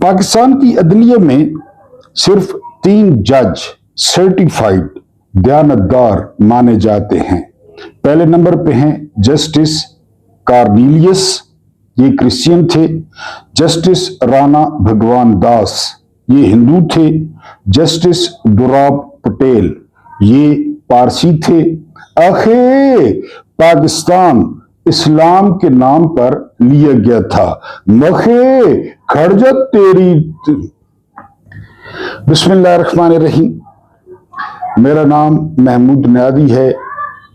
पाकिस्तान की अदलिया में सिर्फ 3 जज सर्टिफाइड दयानतदार माने जाते हैं। पहले नंबर पे हैं जस्टिस कार्निलियस, ये क्रिश्चियन थे। जस्टिस राणा भगवान दास, ये हिंदू थे। जस्टिस दुराब पटेल, ये पारसी थे। आखिर पाकिस्तान इस्लाम के नाम पर लिया गया था। मखे खड़जत तेरी। बिस्मिल्लाहिर्रहमानिर्रहीम। मेरा नाम महमूद नियादी है।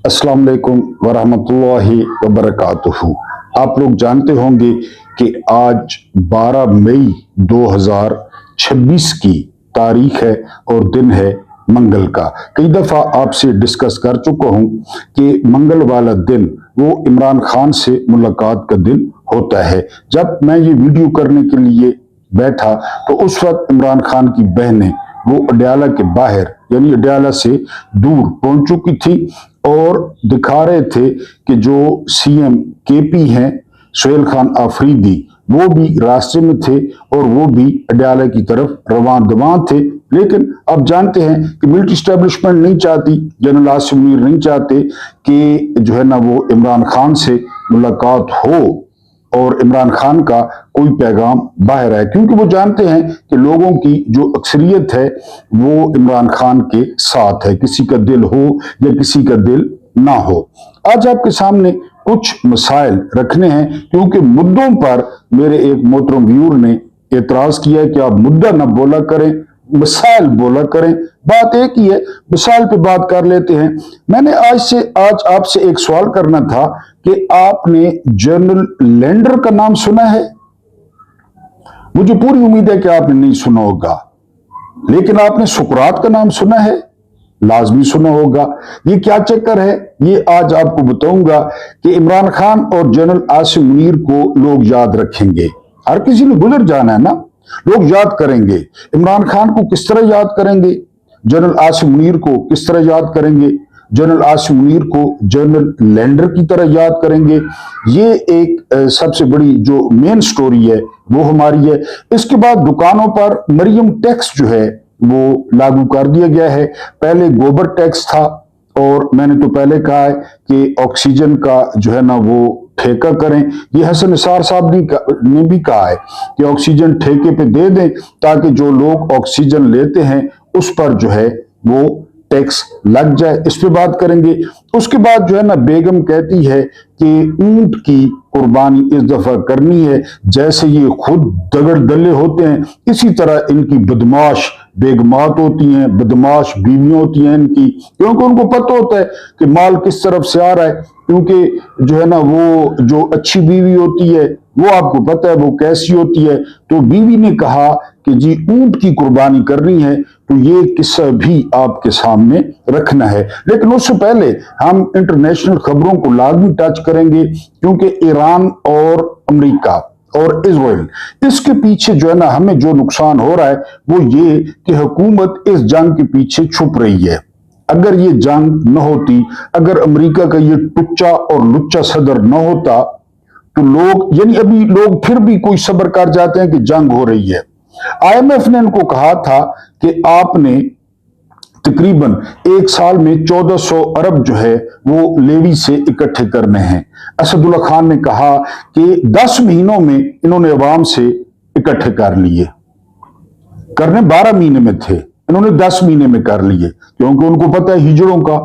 अस्सलाम वालेकुम वरहमतुल्लाहि वबरकातुहू। आप लोग जानते होंगे कि आज 12 मई 2026 की तारीख है और दिन है मंगल का। कई दफा आपसे डिस्कस कर चुका हूं कि मंगल वाला दिन वो इमरान खान से मुलाकात का दिन होता है। जब मैं ये वीडियो करने के लिए बैठा तो उस वक्त इमरान खान की बहनें वो अडयाला के बाहर यानी अडयाला से दूर पहुंच चुकी थी और दिखा रहे थे कि जो सीएम केपी हैं सुहेल खान आफरीदी, वो भी रास्ते में थे और वो भी अडयाला की तरफ रवां दवां थे। लेकिन अब जानते हैं कि मिलिट्री स्टैब्लिशमेंट नहीं चाहती, जनरल आसिम मुनीर नहीं चाहते कि जो है ना वो इमरान खान से मुलाकात हो और इमरान खान का कोई पैगाम बाहर आए, क्योंकि वो जानते हैं कि लोगों की जो अक्सरियत है वो इमरान खान के साथ है, किसी का दिल हो या किसी का दिल ना हो। आज आपके सामने कुछ मसाइल रखने हैं, क्योंकि मुद्दों पर मेरे एक मोहतरम व्यूअर ने एतराज किया है कि आप मुद्दा ना बोला करें, मसाइल बोला करें। बात एक ही है, मसाइल पे बात कर लेते हैं। मैंने आज आपसे एक सवाल करना था कि आपने जनरल लेंडर का नाम सुना है? मुझे पूरी उम्मीद है कि आपने नहीं सुना होगा, लेकिन आपने सुकरात का नाम सुना है? लाजमी सुना होगा। ये क्या चक्कर है, ये आज आपको बताऊंगा कि इमरान खान और जनरल आसिम मुनीर को लोग याद रखेंगे। हर किसी ने गुजर जाना है ना, लोग याद करेंगे। इमरान खान को किस तरह याद करेंगे, जनरल आसिम मुनीर को किस तरह याद करेंगे, जनरल आसिम मुनीर को जनरल लेंडर की तरह याद करेंगे। ये एक सबसे बड़ी जो मेन स्टोरी है वो हमारी है। इसके बाद दुकानों पर मरियम टैक्स जो है वो लागू कर दिया गया है। पहले गोबर टैक्स था और मैंने तो पहले कहा है कि ऑक्सीजन का जो है ना वो ठेका करें। ये हसन निसार साहब ने भी कहा है कि ऑक्सीजन ठेके पे दे दें ताकि जो लोग ऑक्सीजन लेते हैं उस पर जो है वो टैक्स लग जाए। इस पे बात करेंगे। उसके बाद जो है ना बेगम कहती है कि ऊंट की कुर्बानी इस दफा करनी है। जैसे ये खुद दगड़ दल्ले होते हैं, इसी तरह इनकी बदमाश बेगमात होती हैं, बदमाश बीवियां होती हैं इनकी, क्योंकि उनको पता होता है कि माल किस तरफ से आ रहा है। क्योंकि जो है ना वो जो अच्छी बीवी होती है वो आपको पता है वो कैसी होती है। तो बीवी ने कहा कि जी ऊंट की कुर्बानी करनी है, तो ये किस्सा भी आपके सामने रखना है। लेकिन उससे पहले हम इंटरनेशनल खबरों को लाजमी टच करेंगे, क्योंकि ईरान और अमेरिका और इजराइल, इसके पीछे जो है ना हमें जो नुकसान हो रहा है वो ये कि हुकूमत इस जंग के पीछे छुप रही है। अगर ये जंग न होती, अगर अमेरिका का ये टुच्चा और लुच्चा सदर न होता, तो लोग यानी अभी लोग फिर भी कोई सब्र कर जाते हैं कि जंग हो रही है। आईएमएफ ने इनको कहा था कि आपने तकरीबन एक साल में 1400 अरब जो है वो लेवी से इकट्ठे करने हैं। असदुल्ला खान ने कहा कि 10 महीनों में इन्होंने अवाम से इकट्ठे कर लिए। करने 12 महीने में थे, इन्होंने 10 महीने में कर लिए, क्योंकि उनको पता है हिजड़ों का,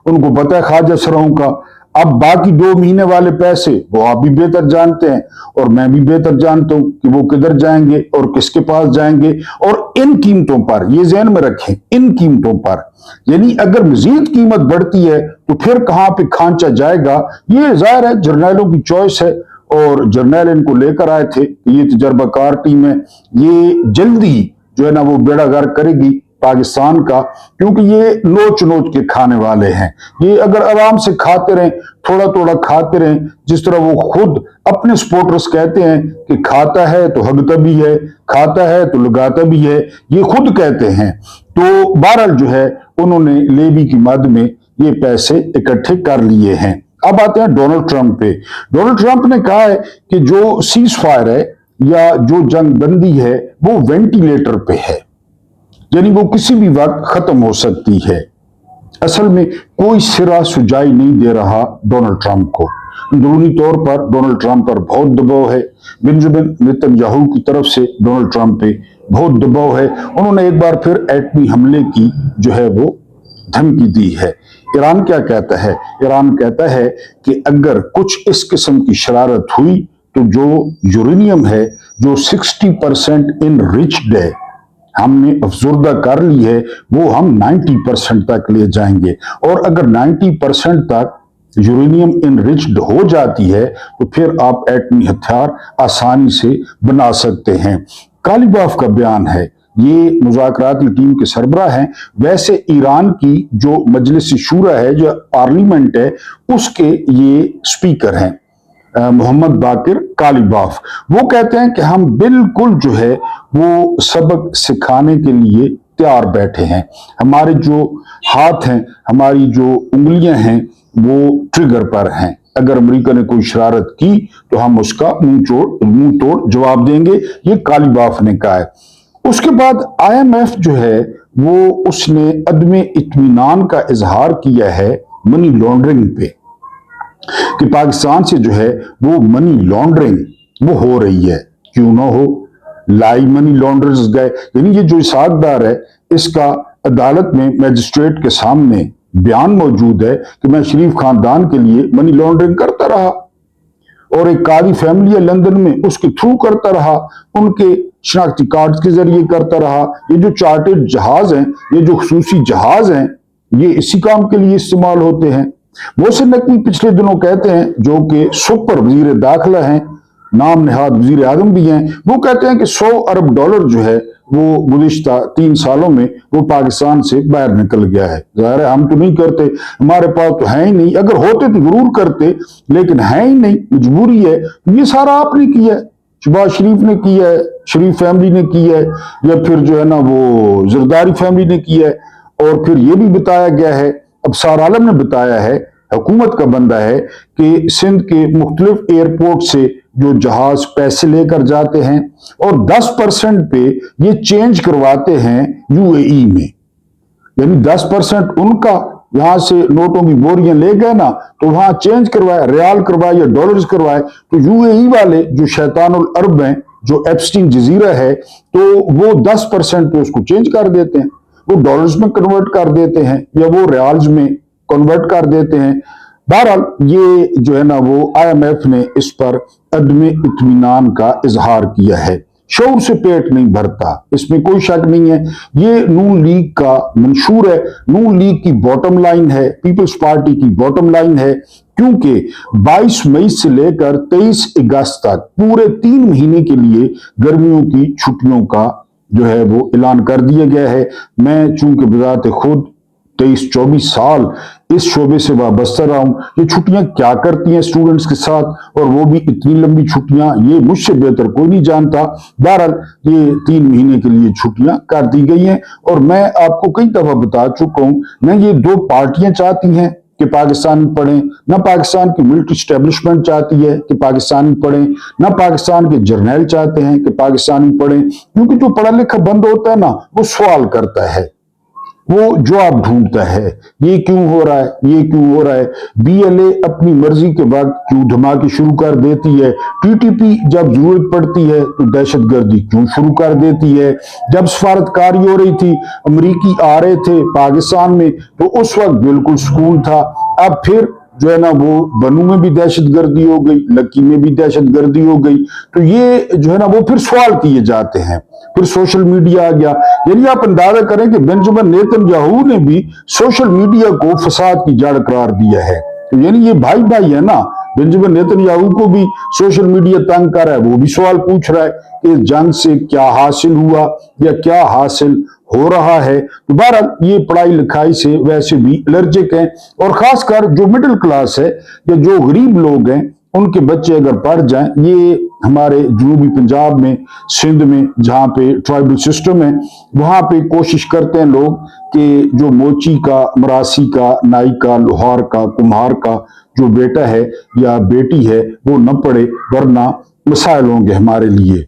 उनको पता है ख्वाजा सराओं का। अब बाकी 2 महीने वाले पैसे वो आप भी बेहतर जानते हैं और मैं भी बेहतर जानता हूं कि वो किधर जाएंगे और किसके पास जाएंगे। और इन कीमतों पर ये ज़हन में रखें, इन कीमतों पर यानी अगर मजीद कीमत बढ़ती है तो फिर कहां पे खांचा जाएगा। ये जाहिर है जर्नैलों की चॉइस है और जर्नैल इनको लेकर आए थे। ये तजर्बाकार टीम है, ये जल्दी जो है ना वो बेड़ा गर्क करेगी पाकिस्तान का, क्योंकि ये नोच नोच के खाने वाले हैं। ये अगर आराम से खाते रहें, थोड़ा थोड़ा खाते रहें, जिस तरह वो खुद अपने सपोर्टर्स कहते हैं कि खाता है तो हगता भी है, खाता है तो लगाता भी है, ये खुद कहते हैं। तो बहरहाल जो है उन्होंने लेवी की मद में ये पैसे इकट्ठे कर लिए हैं। अब आते हैं डोनाल्ड ट्रंप पे। डोनाल्ड ट्रंप ने कहा है कि जो सीज फायर है या जो जंग बंदी है वो वेंटिलेटर पे है, यानी वो किसी भी वक्त खत्म हो सकती है। असल में कोई सिरा सुजाई नहीं दे रहा डोनाल्ड ट्रंप को। अंदरूनी तौर पर डोनाल्ड ट्रंप पर बहुत दबाव है, बेंजामिन नेतन्याहू की तरफ से डोनाल्ड ट्रंप पे बहुत दबाव है। उन्होंने एक बार फिर एटमी हमले की जो है वो धमकी दी है। ईरान क्या कहता है? ईरान कहता है कि अगर कुछ इस किस्म की शरारत हुई तो जो यूरेनियम है, जो 60% इनरिच्ड है, हमने अफजुर्दा कर ली है, वो हम 90% तक ले जाएंगे। और अगर 90% तक यूरेनियम इनरिच्ड हो जाती है तो फिर आप एटमी हथियार आसानी से बना सकते हैं। कालिबाफ का बयान है, ये मुज़ाकराती टीम के सरबराह हैं। वैसे ईरान की जो मजलिस शूरा है, जो पार्लियामेंट है, उसके ये स्पीकर हैं मोहम्मद बाकिर कालिबाफ। वो कहते हैं कि हम बिल्कुल जो है वो सबक सिखाने के लिए तैयार बैठे हैं। हमारे जो हाथ हैं, हमारी जो उंगलियां हैं, वो ट्रिगर पर हैं। अगर अमेरिका ने कोई शरारत की तो हम उसका मुंह तोड़ जवाब देंगे, ये कालिबाफ ने कहा है। उसके बाद IMF जो है वो उसने अदमे इत्मीनान का इजहार किया है मनी लॉन्ड्रिंग पे, कि पाकिस्तान से जो है वो मनी लॉन्ड्रिंग वो हो रही है। क्यों ना हो, लाई मनी लॉन्ड्रर्स गए, यानी ये जो इसाकदार है इसका अदालत में मैजिस्ट्रेट के सामने बयान मौजूद है कि मैं शरीफ खानदान के लिए मनी लॉन्ड्रिंग करता रहा और एक कादी फैमिली है लंदन में, उसके थ्रू करता रहा, उनके शनाख्ती कार्ड के जरिए करता रहा। ये जो चार्टर्ड जहाज हैं, ये जो खसूसी जहाज हैं, ये इसी काम के लिए इस्तेमाल होते हैं। मोहसिन नकवी पिछले दिनों कहते हैं, जो कि सुपर वजीर दाखिला हैं, नाम नहाद वजीर आजम भी हैं, वो कहते हैं कि 100 अरब डॉलर जो है वो गुज़िश्ता 3 सालों में वो पाकिस्तान से बाहर निकल गया है। ज़ाहिर है हम तो नहीं करते, हमारे पास तो है ही नहीं, अगर होते तो जरूर करते, लेकिन है ही नहीं, मजबूरी है। ये सारा आपने किया है, शहबाज शरीफ ने किया है, शरीफ फैमिली ने किया है, या फिर जो है ना वो जरदारी फैमिली ने किया है। और फिर ये भी बताया गया है, अब सार आलम ने बताया है, हुकूमत का बंदा है, कि सिंध के मुख्तलिफ एयरपोर्ट से जो जहाज पैसे लेकर जाते हैं और 10% पे ये चेंज करवाते हैं UAE में, यानी 10% उनका यहां से नोटों की बोरियां ले गए ना, तो वहां चेंज करवाए, रियाल करवाए या डॉलर्स करवाए, तो UAE वाले जो शैतानुल अरब हैं, जो एप्स्टीन जजीरा है, तो वो 10% पे उसको चेंज कर देते हैं, वो डॉलर्स में कन्वर्ट कर देते हैं या वो रियाल्स में कन्वर्ट कर देते हैं। बहरहाल ये जो है ना वो IMF ने इस पर अदमे इत्मीनान का इजहार किया है। शौर से पेट नहीं भरता, इसमें कोई शक नहीं है। ये नून लीग का मंशूर है, नून लीग की बॉटम लाइन है, पीपल्स पार्टी की बॉटम लाइन है, क्योंकि 22 मई से लेकर 23 अगस्त तक पूरे 3 महीने के लिए गर्मियों की छुट्टियों का जो है वो ऐलान कर दिया गया है। मैं चूंकि बजाते खुद 23-24 साल इस शोबे से वाबस्ता रहा हूं, ये छुट्टियां क्या करती हैं स्टूडेंट्स के साथ, और वो भी इतनी लंबी छुट्टियां, ये मुझसे बेहतर कोई नहीं जानता। बहरहाल ये 3 महीने के लिए छुट्टियां कर दी गई हैं, और मैं आपको कई दफा बता चुका हूं, न ये 2 पार्टियां चाहती हैं कि पाकिस्तानी पढ़ें, न पाकिस्तान की मिलिट्री स्टैब्लिशमेंट चाहती है कि पाकिस्तानी पढ़ें, न पाकिस्तान के जर्नैल चाहते हैं कि पाकिस्तानी पढ़ें, क्योंकि जो पढ़ा लिखा बंद होता है ना, वो सवाल करता है, वो जवाब ढूंढता है, ये क्यों हो रहा है, ये क्यों हो रहा है। BLA अपनी मर्जी के वक्त क्यों धमाके शुरू कर देती है, TTP जब जरूरत पड़ती है तो दहशतगर्दी क्यों शुरू कर देती है। जब सफारतकारी हो रही थी, अमरीकी आ रहे थे पाकिस्तान में, तो उस वक्त बिल्कुल सुकून था। अब फिर जो है ना वो बनू में भी दहशतगर्दी हो गई, लक्की में भी दहशतगर्दी हो गई, तो ये जो है ना वो फिर सवाल किए जाते हैं। फिर सोशल मीडिया आ गया, यानी आप अंदाजा करें कि बेंजामिन नेतन्याहू ने भी सोशल मीडिया को फसाद की जड़ करार दिया है। तो यानी ये भाई भाई है ना, बेंजामिन नेतन्याहू को भी सोशल मीडिया तंग कर रहा है, वो भी सवाल पूछ रहा है कि इस जंग से क्या हासिल हुआ या क्या हासिल हो रहा है। तो बहरहाल ये पढ़ाई लिखाई से वैसे भी एलर्जिक हैं, और खासकर जो मिडिल क्लास है या जो गरीब लोग हैं, उनके बच्चे अगर पढ़ जाएं, ये हमारे जनूबी पंजाब में, सिंध में, जहाँ पे ट्राइबल सिस्टम है, वहाँ पे कोशिश करते हैं लोग कि जो मोची का, मरासी का, नाई का, लोहार का, कुम्हार का जो बेटा है या बेटी है वो न पढ़े, वरना मसाइल होंगे हमारे लिए।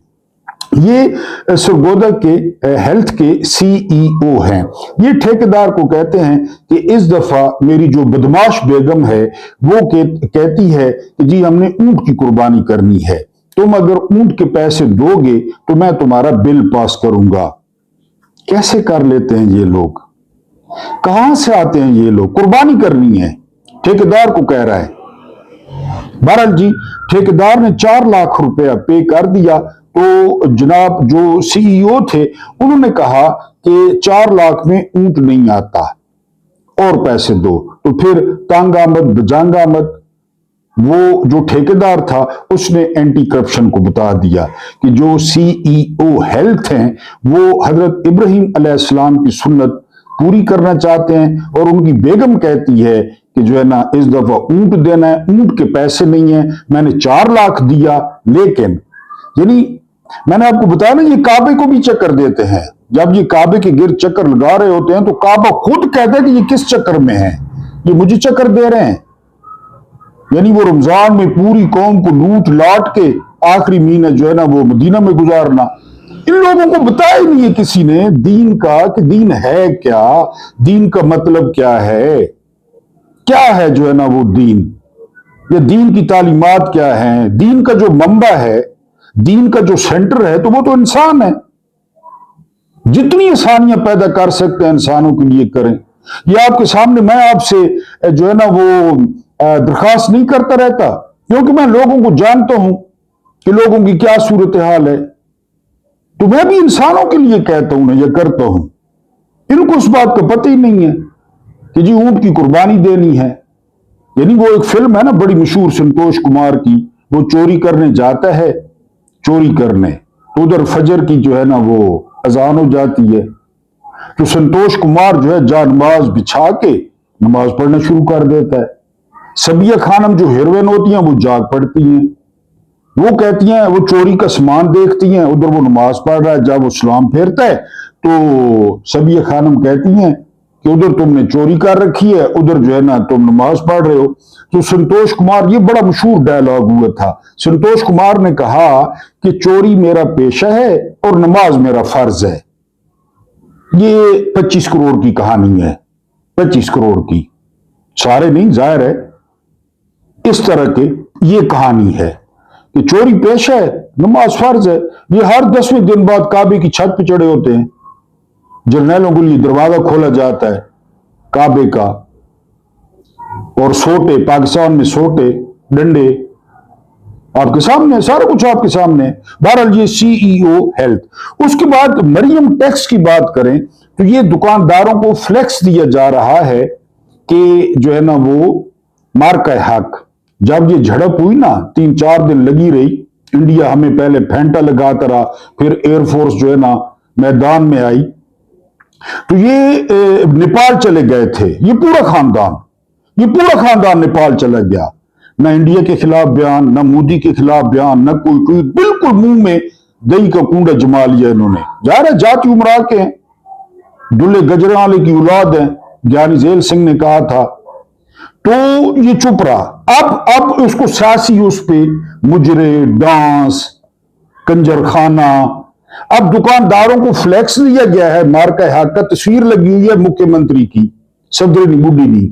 ये सरगोदा के हेल्थ के सीईओ हैं। ये ठेकेदार को कहते हैं कि इस दफा मेरी जो बदमाश बेगम है वो कहती है कि जी हमने ऊंट की कुर्बानी करनी है, तुम अगर ऊंट के पैसे दोगे तो मैं तुम्हारा बिल पास करूंगा। कैसे कर लेते हैं ये लोग? कहां से आते हैं ये लोग? कुर्बानी करनी है, ठेकेदार को कह रहा है। बहरहाल जी, ठेकेदार ने 4 लाख रुपया पे कर दिया। तो जनाब जो सीईओ थे उन्होंने कहा कि 4 लाख में ऊंट नहीं आता, और पैसे दो। तो फिर तंग आमद बजंग आमद वो जो ठेकेदार था उसने एंटी करप्शन को बता दिया कि जो सीईओ हेल्थ हैं वो हजरत इब्राहिम अलैहिस्सलाम की सुन्नत पूरी करना चाहते हैं, और उनकी बेगम कहती है कि जो है ना इस दफा ऊंट देना है, ऊंट के पैसे नहीं है, मैंने 4 लाख दिया। लेकिन यानी मैंने आपको बताया ना, ये काबे को भी चक्कर देते हैं। जब ये काबे के गिर्द चक्कर लगा रहे होते हैं तो काबा खुद कहता है कि ये किस चक्कर में है, ये मुझे चक्कर दे रहे हैं। यानी वो रमजान में पूरी कौम को लूट लाट के आखिरी महीना जो है ना वो मदीना में गुजारना। इन लोगों को बताया ही नहीं है किसी ने दीन का, कि दीन है क्या, दीन का मतलब क्या है जो है ना वो दीन, या दीन की तालीमात क्या है। दीन का जो मंबा है, दीन का जो सेंटर है, तो वो तो इंसान है। जितनी आसानियां पैदा कर सकते हैं इंसानों के लिए करें। ये आपके सामने मैं आपसे जो है ना वो दरखास्त नहीं करता रहता, क्योंकि मैं लोगों को जानता हूं कि लोगों की क्या सूरत हाल है। तो मैं भी इंसानों के लिए कहता हूं ना, ये करता हूं। इनको उस बात का पता ही नहीं है कि जी ऊंट की कुर्बानी देनी है। यानी वो एक फिल्म है ना बड़ी मशहूर संतोष कुमार की, वो चोरी करने जाता है, चोरी करने, तो उधर फजर की जो है ना वो अजान हो जाती है। तो संतोष कुमार जो है जा नमाज बिछा के नमाज पढ़ना शुरू कर देता है। सबिया खानम जो हीरोइन होती हैं वो जाग पड़ती हैं। वो कहती हैं, वो चोरी का सामान देखती हैं, उधर वो नमाज पढ़ रहा है, जब वो सलाम फेरता है तो सबिया खानम कहती हैं कि उधर तुमने चोरी कर रखी है, उधर जो है ना तुम नमाज पढ़ रहे हो। तो संतोष कुमार, ये बड़ा मशहूर डायलॉग हुआ था, संतोष कुमार ने कहा कि चोरी मेरा पेशा है और नमाज मेरा फर्ज है। ये 25 करोड़ की कहानी है, 25 करोड़ की, सारे नहीं, जाहिर है इस तरह के ये कहानी है कि चोरी पेशा है, नमाज फर्ज है। ये हर 10वें दिन बाद काबे की छत पे चढ़े होते हैं, जर्नैलों के लिए दरवाजा खोला जाता है काबे का, और सोटे, पाकिस्तान में सोटे डंडे आपके सामने, सारा कुछ आपके सामने। बहरहाल ये सीईओ हेल्थ। उसके बाद मरियम टैक्स की बात करें तो ये दुकानदारों को फ्लेक्स दिया जा रहा है कि जो है ना वो मार्का हक। जब ये झड़प हुई ना, 3-4 दिन लगी रही, इंडिया हमें पहले फेंटा लगाता रहा, फिर एयरफोर्स जो है ना मैदान में आई, तो ये नेपाल चले गए थे। ये पूरा खानदान नेपाल चला गया। ना इंडिया के खिलाफ बयान, ना मोदी के खिलाफ बयान, ना कोई ट्वीट, बिल्कुल मुंह में दही का कूड़ा जमा लिया इन्होंने। जाहिर है जाति उमरा के हैं, दुल्ले गजराले की औलाद है, ज्ञानी झैल सिंह ने कहा था। तो ये चुप रहा। अब उसको सियासी उस पे मुजरे, डांस, कंजर खाना। अब दुकानदारों को फ्लैक्स दिया गया है, मार्का हक का तस्वीर लगी हुई है मुख्यमंत्री की, सदर बुढ़ी नी।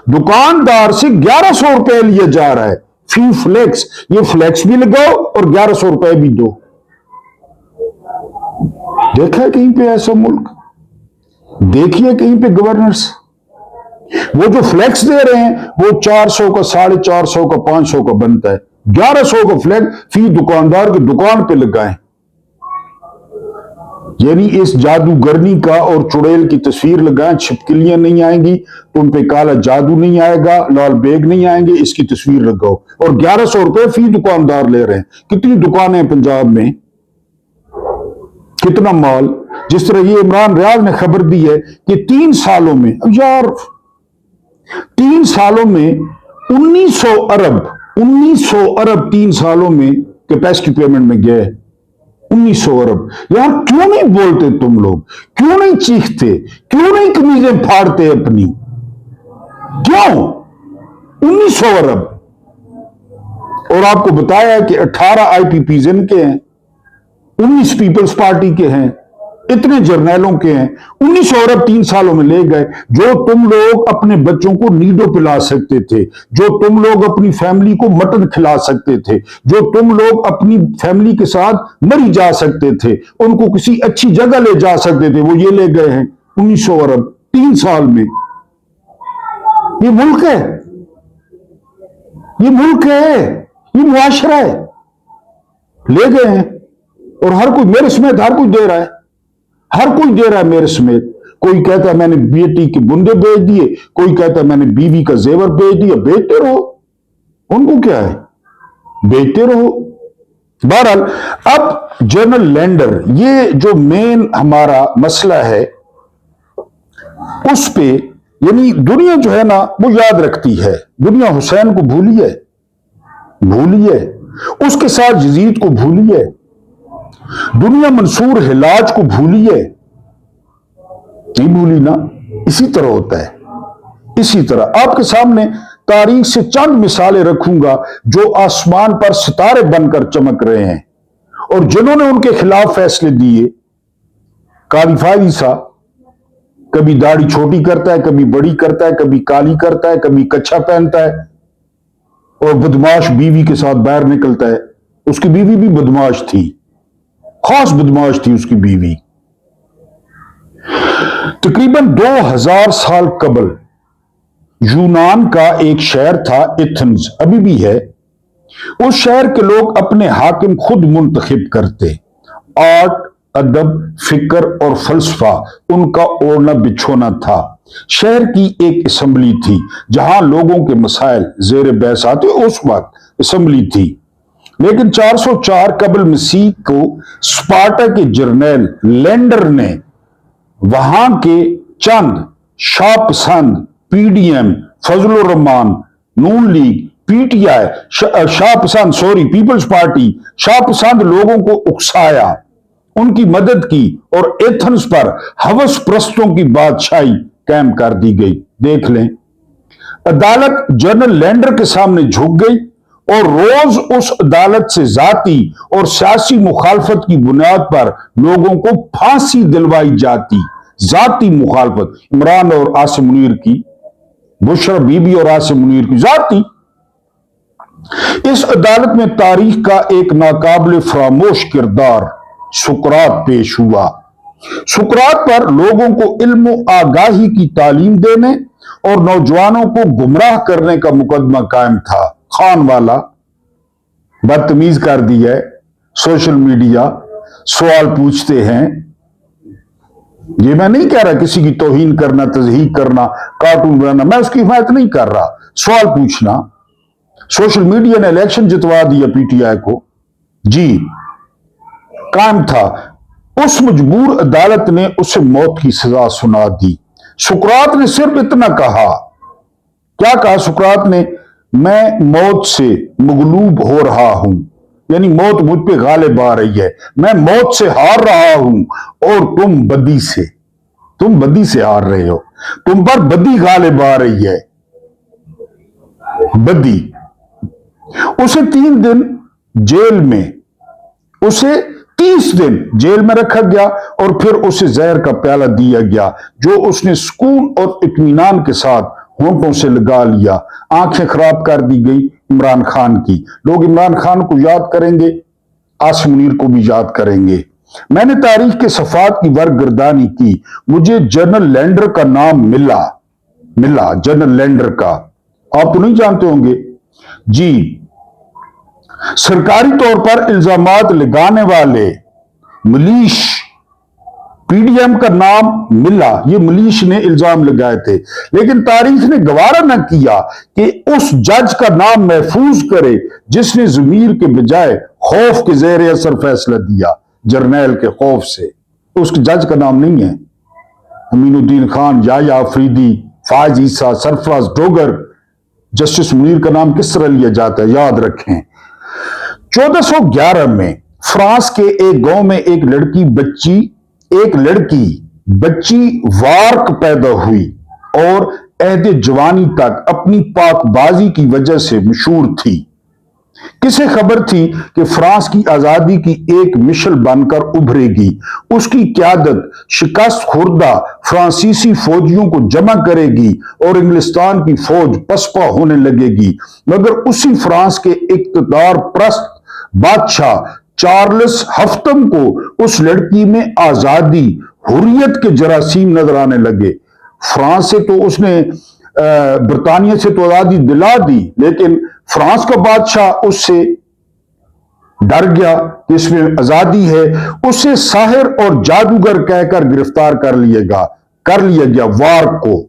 दुकानदार से 1100 रुपए लिया जा रहा है फी फ्लैक्स। ये फ्लैक्स भी लगाओ और 1100 रुपए भी दो। देखा है कहीं पे ऐसा मुल्क? देखिए कहीं पे गवर्नर्स, वो जो फ्लैक्स दे रहे हैं वो 400 का, 450 का, 500 का बनता है, 1100 का फ्लैक्स फी दुकानदार की दुकान पे लगाएं। यानी इस जादूगरनी का और चुड़ैल की तस्वीर लगाएं, छिपकलियां नहीं आएंगी, तुम पे काला जादू नहीं आएगा, लाल बेग नहीं आएंगे, इसकी तस्वीर लगाओ। और 1100 रुपए फी दुकानदार ले रहे हैं। कितनी दुकानें हैं पंजाब में, कितना माल। जिस तरह ये इमरान रियाज ने खबर दी है कि 3 सालों में, यार 3 सालों में 1900 अरब 3 सालों में कैपेसिटी पेमेंट में गए। 1900 अरब। यार क्यों नहीं बोलते तुम लोग? क्यों नहीं चीखते? क्यों नहीं कमीजें फाड़ते अपनी? क्यों? 1900 अरब। और आपको बताया कि 18 IPPs इनके हैं। 19 पीपल्स पार्टी के हैं, इतने जर्नैलों के हैं। 19 अरब 3 सालों में ले गए। जो तुम लोग अपने बच्चों को नीडो पिला सकते थे, जो तुम लोग अपनी फैमिली को मटन खिला सकते थे, जो तुम लोग अपनी फैमिली के साथ मरी जा सकते थे, उनको किसी अच्छी जगह ले जा सकते थे, वो ये ले गए हैं 1900 अरब 3 साल में। ये मुल्क है, ये मुल्क है, ये मुआशरा है। ले गए हैं और हर कोई मेरे समेत हर कोई दे रहा है, हर कोई दे रहा है मेरे समेत। कोई कहता है मैंने बेटी के बुंदे बेच दिए, कोई कहता है मैंने बीवी का जेवर बेच दिया। बेचते रहो, उनको क्या है, बेचते रहो। बहरहाल, अब जनरल लैंडर, ये जो मेन हमारा मसला है उस पे, यानी दुनिया जो है ना वो याद रखती है। दुनिया हुसैन को भूली है, भूली है, उसके साथ यजीद को भूली है। दुनिया मंसूर हिलाज को भूली है, नहीं भूली ना। इसी तरह होता है, इसी तरह आपके सामने तारीख से चंद मिसालें रखूंगा जो आसमान पर सितारे बनकर चमक रहे हैं और जिन्होंने उनके खिलाफ फैसले दिए। काली फायदी सा कभी दाढ़ी छोटी करता है, कभी बड़ी करता है, कभी काली करता है, कभी कच्छा पहनता है और बदमाश बीवी के साथ बाहर निकलता है। उसकी बीवी भी बदमाश थी, खास बदमाश थी उसकी बीवी। तकरीबन 2000 साल कबल यूनान का एक शहर था एथेंस, अभी भी है। उस शहर के लोग अपने हाकिम खुद मुंतखब करते। आर्ट, अदब, फिक्र और फलसफा उनका ओढ़ना बिछोना था। शहर की एक असेंबली थी जहां लोगों के मसाइल जेर बहस आते। उस वक्त असेंबली थी, लेकिन 404 कबल मसीह को स्पार्टा के जर्नैल लैंडर ने वहां के चंद शाहपसंद पीडीएम, फजलुर रहमान, नून लीग, पीटीआई, शाहपसंद पीपल्स पार्टी, शाहपसंद लोगों को उकसाया, उनकी मदद की और एथेंस पर हवस प्रस्तों की बादशाही कायम कर दी गई। देख लें, अदालत जनरल लैंडर के सामने झुक गई और रोज उस अदालत से जाती और सियासी मुखालफत की बुनियाद पर लोगों को फांसी दिलवाई जाती। जाती मुखालफत, इमरान और आसिम मुनीर की, बुशरा बीबी और आसिम मुनीर की जाती। इस अदालत में तारीख का एक नाकाबिल फरामोश किरदार सुकरात पेश हुआ। सुकरात पर लोगों को इल्म आगाही की तालीम देने और नौजवानों को गुमराह करने का मुकदमा कायम था। खान वाला बदतमीज कर दिया है, सोशल मीडिया सवाल पूछते हैं। ये मैं नहीं कह रहा किसी की तौहीन करना, तज़हीक करना, कार्टून बनाना, मैं उसकी हिमायत नहीं कर रहा। सवाल पूछना, सोशल मीडिया ने इलेक्शन जितवा दिया पीटीआई को, जी कायम था। उस मजबूर अदालत ने उसे मौत की सजा सुना दी। सुकरात ने सिर्फ इतना कहा, क्या कहा सुकरात ने? मैं मौत से मगलूब हो रहा हूं, यानी मौत मुझ पे गालिब आ रही है, मैं मौत से हार रहा हूं और तुम बदी से हार रहे हो, तुम पर बदी गालिब आ रही है, बदी। उसे 3 दिन जेल में, उसे 30 दिन जेल में रखा गया और फिर उसे जहर का प्याला दिया गया जो उसने सुकून और इत्मीनान के साथ होंठों से लगा लिया। आंखें खराब कर दी गई इमरान खान की। लोग इमरान खान को याद करेंगे, आसिम मुनीर को भी याद करेंगे। मैंने तारीख के सफात की वर्गर्दानी की, मुझे जनरल लैंडर का नाम मिला जनरल लैंडर का। आप तो नहीं जानते होंगे जी। सरकारी तौर पर इल्जामात लगाने वाले मलीश, पीडीएम का नाम मिला, ये मलीश ने इल्जाम लगाए थे, लेकिन तारीख ने गवारा न किया कि उस जज का नाम महफूज करे जिसने जमीर के बजाय खौफ के जेर असर फैसला दिया, जर्नैल के खौफ से। उस जज का नाम नहीं है अमीनुद्दीन खान, याया अफरीदी, फायज ईसा, सरफराज डोगर। जस्टिस मुनीर का नाम किस तरह लिया जाता है, याद रखें। 1411 में फ्रांस के एक गांव में एक लड़की बच्ची वार्क पैदा हुई और अहद जवानी तक अपनी पाकबाजी की वजह से मशहूर थी। किसे खबर थी कि फ्रांस की आजादी की एक मिशल बनकर उभरेगी। उसकी क्यादत शिकस्त खुर्दा फ्रांसीसी फौजियों को जमा करेगी और इंग्लिस्तान की फौज पसपा होने लगेगी। मगर उसी फ्रांस के इक्तदार प्रस्त बादशाह चार्ल्स हफ्तम को उस लड़की में आजादी हुर्रियत के जरासीम नजर आने लगे। फ्रांस से तो उसने बरतानिया से तो आजादी दिला दी, लेकिन फ्रांस का बादशाह उससे डर गया कि इसमें आजादी है। उसे साहिर और जादूगर कहकर गिरफ्तार कर लिया गया वार को।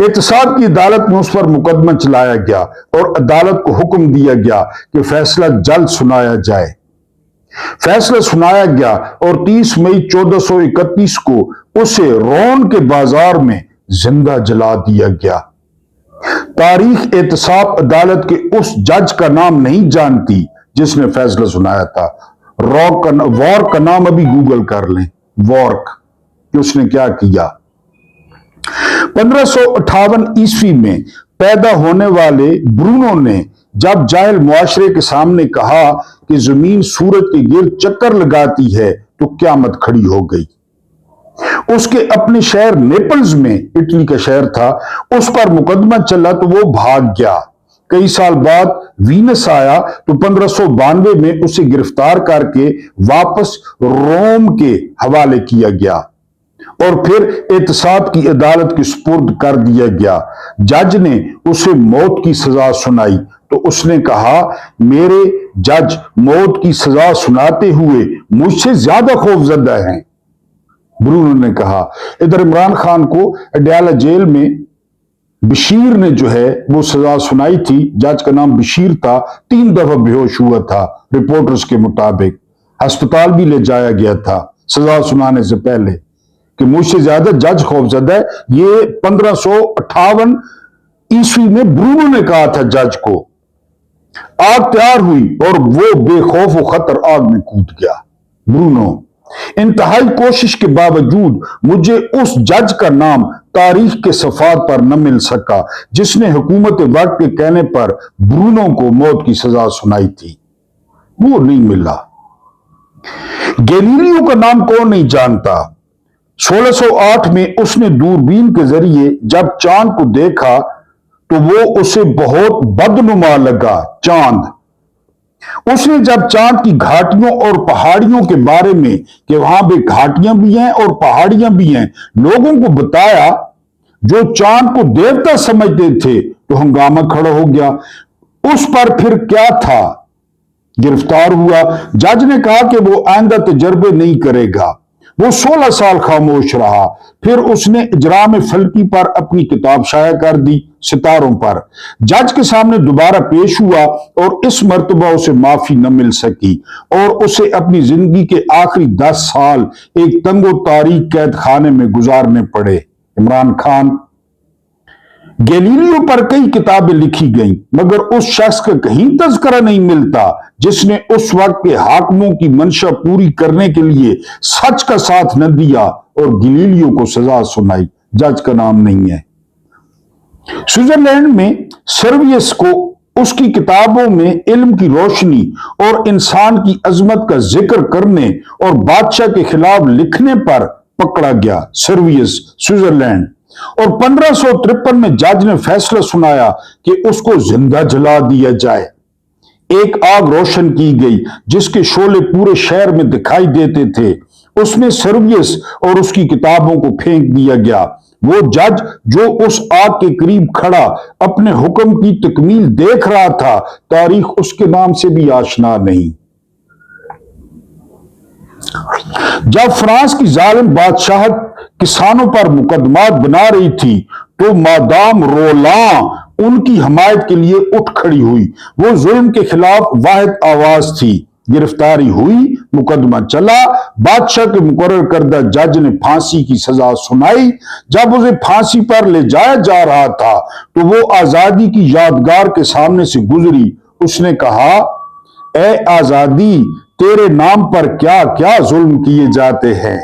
एहतसाब की अदालत में उस पर मुकदमा चलाया गया और अदालत को हुक्म दिया गया कि फैसला जल्द सुनाया जाए। फैसला सुनाया गया और 30 मई 1431 को उसे रोन के बाजार में जिंदा जला दिया गया। तारीख एहतसाब अदालत के उस जज का नाम नहीं जानती जिसने फैसला सुनाया था। वॉर्क का नाम अभी गूगल कर लें, वॉर्क, कि उसने क्या किया। 1558 ईस्वी में पैदा होने वाले ब्रूनो ने जब जाहिल मुआशरे के सामने कहा कि जमीन सूरज के गिर्द चक्कर लगाती है तो क़यामत खड़ी हो गई। उसके अपने शहर नेपल्स में, इटली का शहर था, उस पर मुकदमा चला तो वो भाग गया। कई साल बाद वीनस आया तो 1592 में उसे गिरफ्तार करके वापस रोम के हवाले किया गया और फिर एहतसाब की अदालत के सुपुर्द कर दिया गया। जज ने उसे मौत की सजा सुनाई तो उसने कहा, मेरे जज मौत की सजा सुनाते हुए मुझसे ज्यादा खौफजदा हैं। ब्रूनो ने कहा। इधर इमरान खान को अडयाला जेल में बशीर ने जो है वो सजा सुनाई थी। जज का नाम बशीर था। 3 दफा बेहोश हुआ था रिपोर्टर्स के मुताबिक। अस्पताल भी ले जाया गया था सजा सुनाने से पहले कि मुझसे ज्यादा जज खौफजदा है। ये 1558 ईस्वी में ब्रूनो ने कहा था जज को। आग तैयार हुई और वो बेखौफ व खतर आग में कूद गया। ब्रूनो, इंतहाई कोशिश के बावजूद मुझे उस जज का नाम तारीख के सफात पर न मिल सका जिसने हुकूमत वक्त के कहने पर ब्रूनो को मौत की सजा सुनाई थी। वो नहीं मिला। गैलीलियो का नाम कौन नहीं जानता। 1608 में उसने दूरबीन के जरिए जब चांद को देखा तो वो उसे बहुत बदनुमा लगा। चांद, उसने जब चांद की घाटियों और पहाड़ियों के बारे में कि वहां पे घाटियां भी हैं और पहाड़ियां भी हैं लोगों को बताया जो चांद को देवता समझते थे तो हंगामा खड़ा हो गया। उस पर फिर क्या था, गिरफ्तार हुआ। जज ने कहा कि वो आइंदा तजर्बे नहीं करेगा। वो 16 साल खामोश रहा। फिर उसने इजराम फल्की पर अपनी किताब शाया कर दी, सितारों पर। जज के सामने दोबारा पेश हुआ और इस मर्तबा उसे माफी न मिल सकी और उसे अपनी जिंदगी के आखिरी 10 साल एक तंगो तारीख कैद खाने में गुजारने पड़े। इमरान खान, गैलीलियो पर कई किताबें लिखी गईं मगर उस शख्स का कहीं तज़किरा नहीं मिलता जिसने उस वक्त के हाकिमों की मंशा पूरी करने के लिए सच का साथ न दिया और गैलीलियो को सजा सुनाई। जज का नाम नहीं है। स्विट्जरलैंड में सर्वियस को उसकी किताबों में इल्म की रोशनी और इंसान की अजमत का जिक्र करने और बादशाह के खिलाफ लिखने पर पकड़ा गया। सर्वियस, स्विट्जरलैंड। और 1553 में जज ने फैसला सुनाया कि उसको जिंदा जला दिया जाए। एक आग रोशन की गई जिसके शोले पूरे शहर में दिखाई देते थे। उसमें सर्वियस और उसकी किताबों को फेंक दिया गया। वो जज जो उस आग के करीब खड़ा अपने हुक्म की तकमील देख रहा था, तारीख उसके नाम से भी आशना नहीं। जब फ्रांस की जालिम बादशाहत किसानों पर मुकदमात बना रही थी तो मादाम रोलां उनकी हमायत के लिए उठ खड़ी हुई। वो जुल्म के खिलाफ वाहिद आवाज थी। गिरफ्तारी हुई, मुकदमा चला, बादशाह के मुकर्रर करदा जज ने फांसी की सजा सुनाई। जब उसे फांसी पर ले जाया जा रहा था तो वो आजादी की यादगार के सामने से गुजरी। उसने कहा, ए आजादी, तेरे नाम पर क्या क्या जुल्म किए जाते हैं।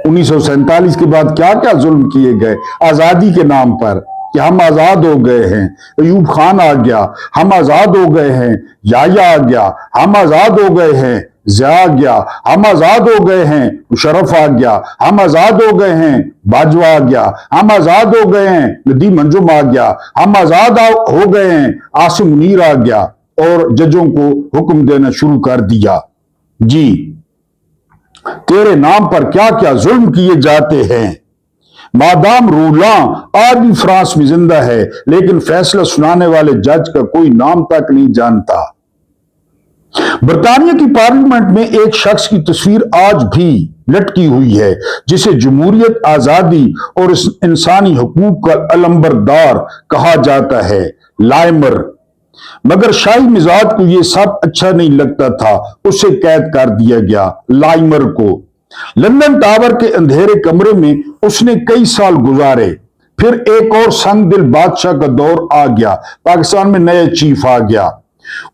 1947 के बाद क्या क्या जुल्म किए गए आजादी के नाम पर। कि हम आजाद हो गए हैं। अयूब खान आ गया, हम आजाद हो गए हैं। याया आ गया, हम आजाद हो गए हैं। ज़िया आ गया, हम आजाद हो गए हैं। मुशर्रफ आ गया, हम आजाद हो गए हैं। बाजवा आ गया, हम आजाद हो गए हैं। नदीम अंजुम आ गया, हम आजाद हो गए हैं। आसिम मुनीर आ गया और जजों को हुक्म देना शुरू कर दिया, जी तेरे नाम पर क्या क्या जुल्म किए जाते हैं। मादाम रूलां आज भी फ्रांस में जिंदा है, लेकिन फैसला सुनाने वाले जज का कोई नाम तक नहीं जानता। बरतानिया की पार्लियामेंट में एक शख्स की तस्वीर आज भी लटकी हुई है, जिसे जमहूरियत, आजादी और इंसानी हुकूक का अलंबरदार कहा जाता है, लाइमर। मगर शाही मिजाज को यह सब अच्छा नहीं लगता था, उसे कैद कर दिया गया, लाइमर को। लंदन टावर के अंधेरे कमरे में उसने कई साल गुजारे। फिर एक और संग दिल बादशाह का दौर आ गया, पाकिस्तान में नया चीफ आ गया।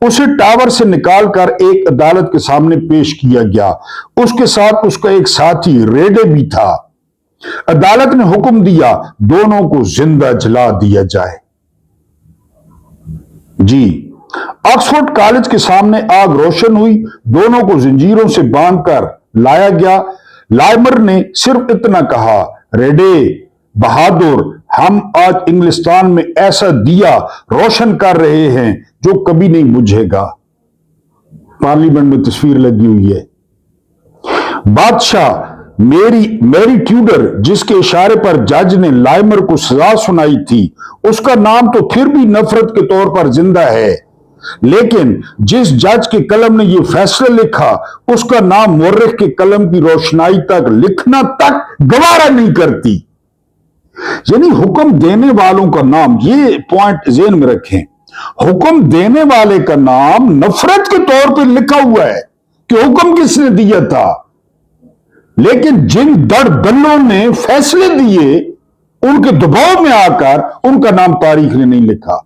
उसे टावर से निकालकर एक अदालत के सामने पेश किया गया। उसके साथ उसका एक साथी रेडे भी था। अदालत ने हुक्म दिया दोनों को जिंदा जला दिया जाए। जी, ऑक्सफोर्ड कॉलेज के सामने आग रोशन हुई, दोनों को जंजीरों से बांधकर लाया गया। लाइमर ने सिर्फ इतना कहा, रेडे बहादुर, हम आज इंग्लिस्तान में ऐसा दिया रोशन कर रहे हैं जो कभी नहीं बुझेगा। पार्लियामेंट में तस्वीर लगी हुई है। बादशाह मैरी ट्यूडर, जिसके इशारे पर जज ने लाइमर को सजा सुनाई थी, उसका नाम तो फिर भी नफरत के तौर पर जिंदा है, लेकिन जिस जज के कलम ने यह फैसला लिखा, उसका नाम मुर्रिख के कलम की रोशनाई तक लिखना तक गवारा नहीं करती। यानी हुक्म देने वालों का नाम, ये पॉइंट ज़हन में रखें, हुक्म देने वाले का नाम नफरत के तौर पर लिखा हुआ है कि हुक्म किसने दिया था, लेकिन जिन दर दल्लों ने फैसले दिए, उनके दबाव में आकर उनका नाम तारीख ने नहीं लिखा।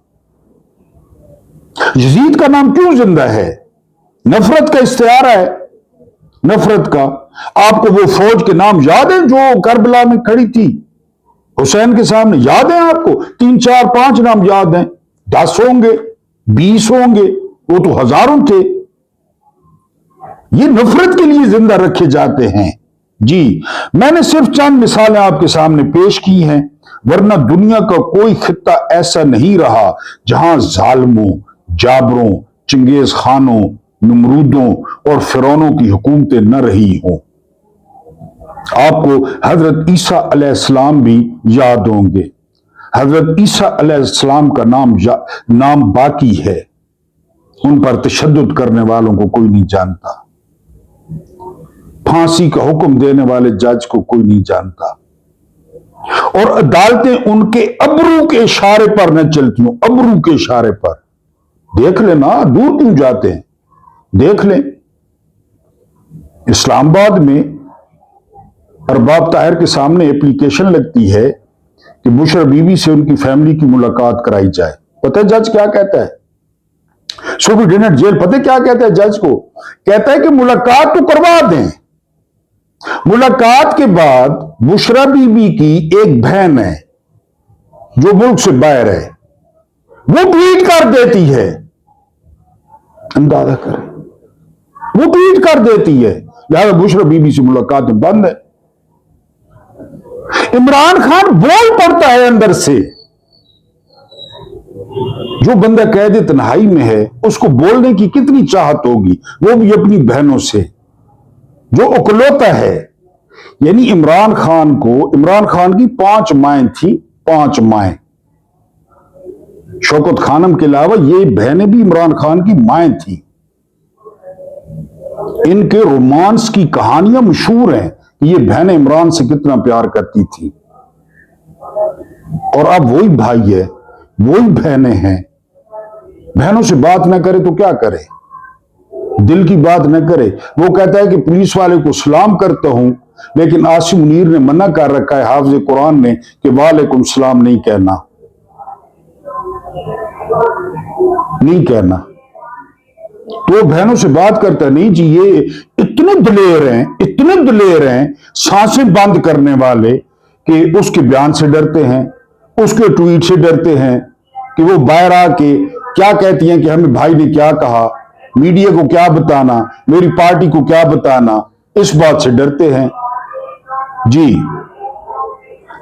यजीद का नाम क्यों जिंदा है? नफरत का इस्तिआरा है, नफरत का। आपको वो फौज के नाम याद है जो करबला में खड़ी थी हुसैन के सामने? याद है आपको? 3 4 5 नाम याद हैं, 10 होंगे, 20 होंगे, वो तो हजारों थे। ये नफरत के लिए जिंदा रखे जाते हैं। जी, मैंने सिर्फ चंद मिसालें आपके सामने पेश की हैं, वरना दुनिया का कोई खित्ता ऐसा नहीं रहा जहां जालिमों, जाबरों, चंगेज खानों, नमरूदों और फिरौनों की हुकूमतें न रही हों। आपको हजरत ईसा अलैहिस्सलाम भी याद होंगे। हजरत ईसा अलैहिस्सलाम का नाम बाकी है, उन पर तशद्दुद करने वालों को कोई नहीं जानता। फांसी का हुक्म देने वाले जज को कोई नहीं जानता, और अदालतें उनके अबरू के इशारे पर न चलती हूं, अबरू के इशारे पर। देख लेना, दूर क्यों जाते हैं, देख लें। इस्लामाबाद में अरबाब ताहिर के सामने एप्लीकेशन लगती है कि बुशरा बीबी से उनकी फैमिली की मुलाकात कराई जाए। पता है जज क्या कहता है? सुप्रीटेंडेंट जेल पता है क्या कहता है जज को? कहता है कि मुलाकात तो करवा दें। मुलाकात के बाद बुशरा बीबी की एक बहन है जो मुल्क से बाहर है, वो ट्वीट कर देती है, अंदाजा करें, वो ट्वीट कर देती है, लिहाजा बुशरा बीबी से मुलाकात बंद है। इमरान खान बोल पड़ता है अंदर से। जो बंदा कैद तन्हाई में है, उसको बोलने की कितनी चाहत होगी, वो भी अपनी बहनों से, जो उकलौता है। यानी इमरान खान की 5 माएँ थी, 5 माएँ। शौकत खानम के अलावा ये बहनें भी इमरान खान की माएँ थी। इनके रोमांस की कहानियां मशहूर हैं, ये बहनें इमरान से कितना प्यार करती थी। और अब वही भाई है, वही बहनें हैं। बहनों से बात ना करे तो क्या करे, दिल की बात न करे। वो कहता है कि पुलिस वाले को सलाम करता हूं, लेकिन आसिम मुनीर ने मना कर रखा है, हाफिज कुरान ने, कि वालेकुम सलाम नहीं कहना, नहीं कहना। तो बहनों से बात करता नहीं जी। ये इतने दिलेर हैं, सांसें बंद करने वाले कि उसके बयान से डरते हैं, उसके ट्वीट से डरते हैं कि वो बाहर आके क्या कहती हैं कि हमें भाई ने क्या कहा, मीडिया को क्या बताना, मेरी पार्टी को क्या बताना, इस बात से डरते हैं जी।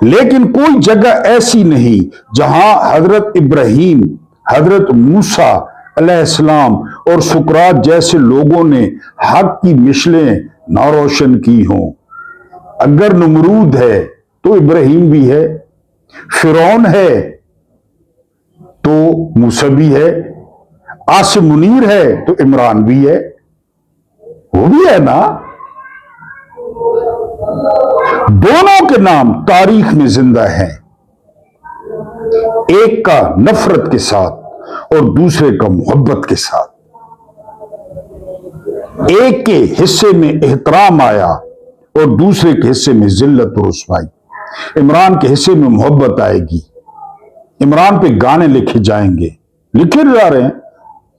लेकिन कोई जगह ऐसी नहीं जहां हजरत इब्राहीम, हजरत मूसा अलैहिस्सलाम और सुकरात जैसे लोगों ने हक की मिशलें ना रोशन की हों। अगर नमरूद है तो इब्राहीम भी है, फिरौन है तो मूसा भी है, आसिम मुनीर है तो इमरान भी है, वो भी है ना। दोनों के नाम तारीख में जिंदा हैं, एक का नफरत के साथ और दूसरे का मोहब्बत के साथ। एक के हिस्से में एहतराम आया और दूसरे के हिस्से में जिल्लत और रुसवाई। इमरान के हिस्से में मोहब्बत आएगी, इमरान पे गाने लिखे जाएंगे, लिखे जा रहे हैं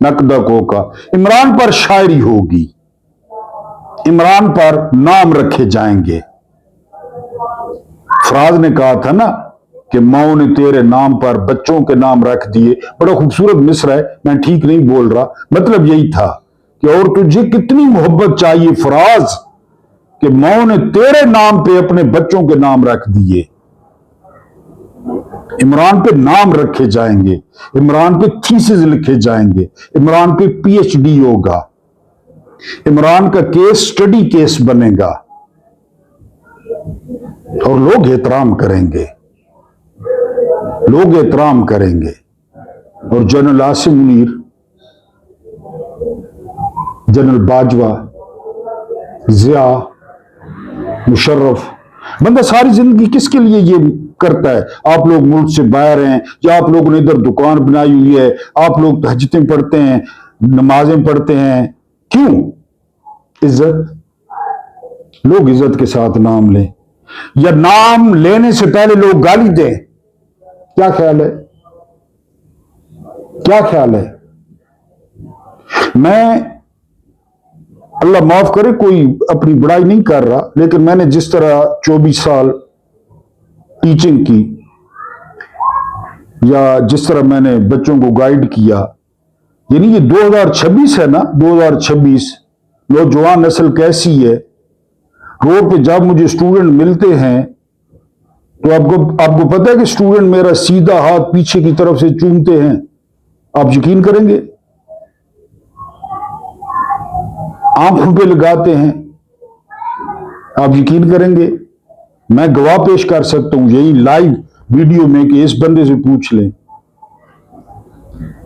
नकदकों का। इमरान पर शायरी होगी, इमरान पर नाम रखे जाएंगे। फराज ने कहा था ना कि माओ ने तेरे नाम पर बच्चों के नाम रख दिए। बड़ा खूबसूरत मिसरा है, मैं ठीक नहीं बोल रहा, मतलब यही था कि और तुझे कितनी मोहब्बत चाहिए फराज कि माओ ने तेरे नाम पे अपने बच्चों के नाम रख दिए। इमरान पे नाम रखे जाएंगे, इमरान पे थीसिस लिखे जाएंगे, इमरान पे पीएचडी होगा, इमरान का केस स्टडी केस बनेगा और लोग एहतराम करेंगे, लोग एहतराम करेंगे। और जनरल आसिम मुनीर, जनरल बाजवा, जिया, मुशर्रफ, बंदा सारी जिंदगी किसके लिए ये करता है? आप लोग मुल्क से बाहर हैं या आप लोगों ने इधर दुकान बनाई हुई है, आप लोग तहज्जुदें पढ़ते हैं, नमाजें पढ़ते हैं, क्यों? इज्जत, लोग इज्जत के साथ नाम लें या नाम लेने से पहले लोग गाली दें। क्या ख्याल है? क्या ख्याल है? मैं, अल्लाह माफ करे, कोई अपनी बड़ाई नहीं कर रहा, लेकिन मैंने जिस तरह 24 साल टीचिंग की या जिस तरह मैंने बच्चों को गाइड किया, यानी ये 2026 है ना, 2026, नौजवान नस्ल कैसी है। रोड पे जब मुझे स्टूडेंट मिलते हैं तो आपको पता है कि स्टूडेंट मेरा सीधा हाथ पीछे की तरफ से चूमते हैं। आप यकीन करेंगे? आंखों पे लगाते हैं। आप यकीन करेंगे? मैं गवाह पेश कर सकता हूं यही लाइव वीडियो में कि इस बंदे से पूछ लें।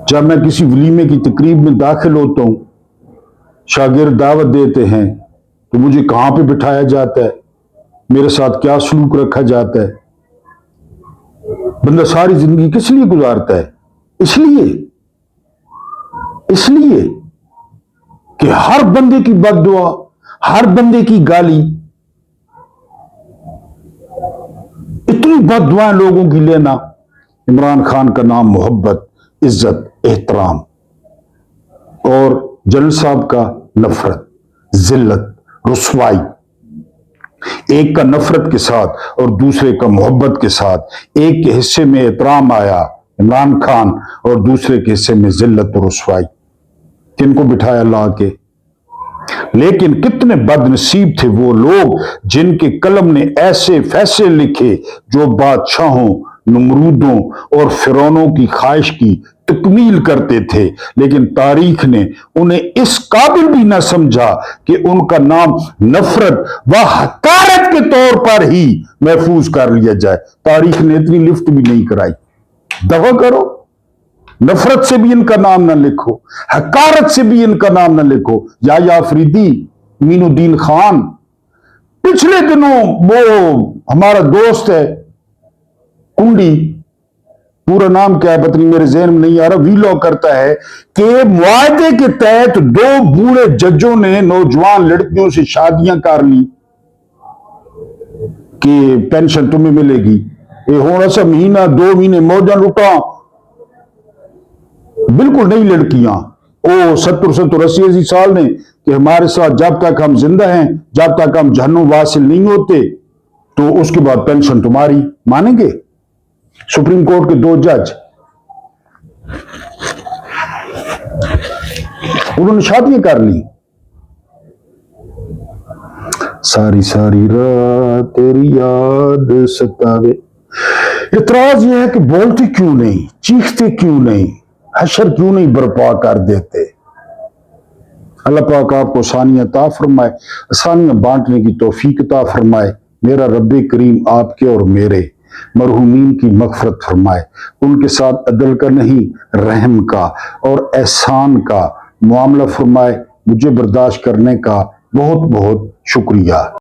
जब मैं किसी वलीमे की तकरीब में दाखिल होता हूं, शागिर्द दावत देते हैं, तो मुझे कहां पे बिठाया जाता है, मेरे साथ क्या सलूक रखा जाता है। बंदा सारी जिंदगी किस लिए गुजारता है? इसलिए कि हर बंदे की बद्दुआ, हर बंदे की गाली, इतनी बद्दुआएं लोगों की लेना। इमरान खान का नाम मोहब्बत, इज्जत, एहतराम, और जनरल साहब का नफरत, जिल्लत, रुसवाई। एक का नफरत के साथ और दूसरे का मोहब्बत के साथ। एक के हिस्से में एहतराम आया इमरान खान और दूसरे के हिस्से में जिल्लत और रुसवाई। किनको बिठाया ला के? लेकिन कितने बदनसीब थे वो लोग जिनके कलम ने ऐसे फैसले लिखे जो बादशाहों, नमरूदों और फिरौनों की ख्वाहिश की तकमील करते थे। लेकिन तारीख ने उन्हें इस काबिल भी न समझा कि उनका नाम नफरत व हकारत के तौर पर ही महफूज कर लिया जाए। तारीख ने इतनी लिफ्ट भी नहीं कराई। दफा करो, नफरत से भी इनका नाम ना लिखो, हकारत से भी इनका नाम ना लिखो। या अफरीदी, मीनुद्दीन खान, पिछले दिनों वो हमारा दोस्त है कुंडी, पूरा नाम क्या है पता नहीं, मेरे जहन में नहीं आ रहा, वीलॉग करता है कि मुआहदे के तहत 2 बूढ़े जजों ने नौजवान लड़कियों से शादियां कर ली कि पेंशन तुम्हें मिलेगी। ये होना सा महीना 2 महीने मौजा लुटा, बिल्कुल नहीं लड़कियां। ओ 70-80 साल ने कि हमारे साथ जब तक हम जिंदा हैं, जब तक हम जहन्नुम वासिल नहीं होते, तो उसके बाद पेंशन तुम्हारी। मानेंगे? सुप्रीम कोर्ट के 2 जज, उन्होंने शादियां कर ली। सारी सारी रात तेरी याद सतावे। इतराज यह है कि बोलते क्यों नहीं, चीखते क्यों नहीं, हशर क्यों नहीं बर्पा कर देते। अल्लाह पाक आपको आसानियां अता फरमाए, आसानियां बांटने की तौफीक अता फरमाए। मेरा रब्बे करीम आपके और मेरे मरहूमीन की मगफरत फरमाए, उनके साथ अदल का नहीं रहम का और एहसान का मामला फरमाए। मुझे बर्दाश्त करने का बहुत बहुत शुक्रिया।